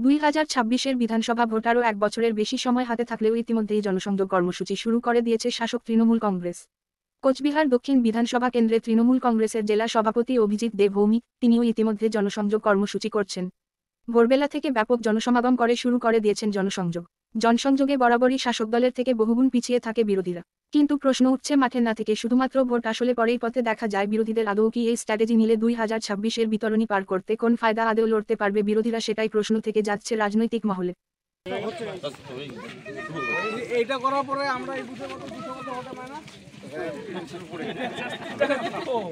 2026-এর বিধানসভা ভোট আরও এক বছরের বেশি সময় হাতে থাকলেও ইতিমধ্যেই জনসংযোগ কর্মসূচি শুরু করে দিয়েছে শাসক তৃণমূল কংগ্রেস। কোচবিহার দক্ষিণ বিধানসভা কেন্দ্রে তৃণমূল কংগ্রেসের জেলা সভাপতি অভিজিৎ দেব ভৌমিক তিনিও ইতিমধ্যে জনসংযোগ কর্মসূচি করছেন। ভোরবেলা থেকে ব্যাপক জনসমাগম করে শুরু করে দিয়েছেন জনসংযোগ। জনসংযোগে বরাবরই শাসক দলের থেকে বহুগুণ পিছিয়ে থাকে বিরোধীরা। কিন্তু প্রশ্ন উঠছে মাঠে না থেকে শুধুমাত্র ভোট আসলে পরেই পথে দেখা যায় বিরোধীদের আদৌ কি এই স্ট্র্যাটেজি নিলে 2026-এর বিতরণী পার করতে কোন ফায়দা আদৌ লড়তে পারবে বিরোধীরা, সেটাই প্রশ্ন থেকে যাচ্ছে রাজনৈতিক মহলে। এইটা করার পরে আমরা এই বুথের মতো হতে পারি না,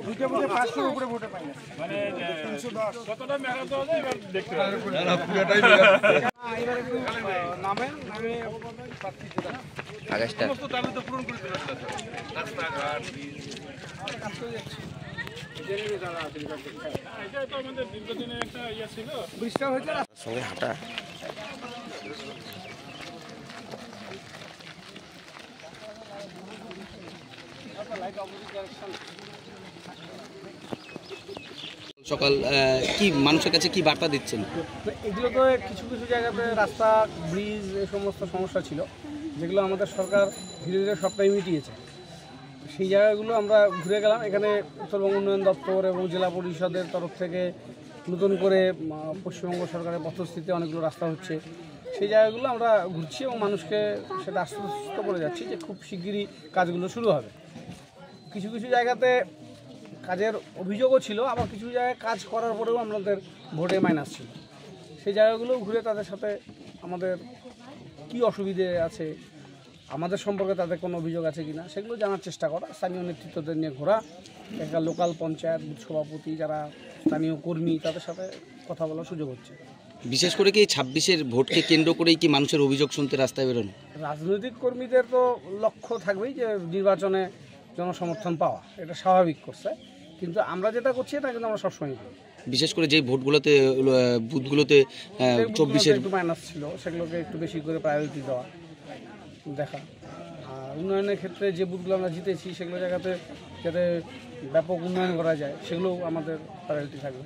দুটো বুথে 500 উপরে ভোটে পাই না, মানে 310 কতটা মেরাতে হবে এবার দেখতে হবে। পুরোটাই এবার একটু নামেন নামে প্রার্থী যেটা আগস্টে সমস্ত দাবি তো পূরণ করে দিলাম, রাস্তাঘাট কাজ করে যাচ্ছে। এটা তো আমাদের দীর্ঘদিনের একটা ইয়ে ছিল, বৃষ্টি হয়েছে সঙ্গে হাঁটা। সকাল কি মানুষের কাছে কি বার্তা দিচ্ছেন? এগুলো তো কিছু কিছু জায়গাতে রাস্তা, ব্রিজ এই সমস্ত সমস্যা ছিল, যেগুলো আমাদের সরকার ধীরে ধীরে সবটাই মিটিয়েছে। সেই জায়গাগুলো আমরা ঘুরে গেলাম। এখানে উত্তরবঙ্গ উন্নয়ন দপ্তর এবং জেলা পরিষদের তরফ থেকে নতুন করে পশ্চিমবঙ্গ সরকারের পথস্থিতিতে অনেকগুলো রাস্তা হচ্ছে। সেই জায়গাগুলো আমরা ঘুরছি এবং মানুষকে সেটা আশ্বস্ত করে যাচ্ছি যে খুব শিগগিরই কাজগুলো শুরু হবে। কিছু কিছু জায়গাতে কাজের অভিযোগও ছিল, আবার কিছু জায়গায় কাজ করার পরেও আমাদের ভোটে মাইনাস ছিল। সেই জায়গাগুলো ঘুরে তাদের সাথে আমাদের কি অসুবিধে আছে, আমাদের সম্পর্কে তাদের কোনো অভিযোগ আছে কি না সেগুলো জানার চেষ্টা করা, স্থানীয় নেতৃত্বদের নিয়ে ঘোরা, একটা লোকাল পঞ্চায়েত বুথ সভাপতি যারা স্থানীয় কর্মী তাদের সাথে কথা বলার সুযোগ হচ্ছে। বিশেষ করে কি 26-এর ভোটকে কেন্দ্র করেই কি মানুষের অভিযোগ শুনতে রাস্তায় বেরোন? রাজনৈতিক কর্মীদের তো লক্ষ্য থাকবেই যে নির্বাচনে জনসমর্থন পাওয়া, এটা স্বাভাবিক করছে, কিন্তু আমরা যেটা করছি এটা কিন্তু আমরা সবসময় করি। বিশেষ করে যেই ভোটগুলোতে বুথগুলোতে 24-এর একটু মাইনাস ছিল সেগুলোকে একটু বেশি করে প্রায়োরিটি দেওয়া দেখা। আর উন্নয়নের ক্ষেত্রে যে বুথগুলো আমরা জিতেছি সেগুলো জায়গাতে যাতে ব্যাপক উন্নয়ন করা যায় সেগুলোও আমাদের প্রায়োরিটি থাকবে।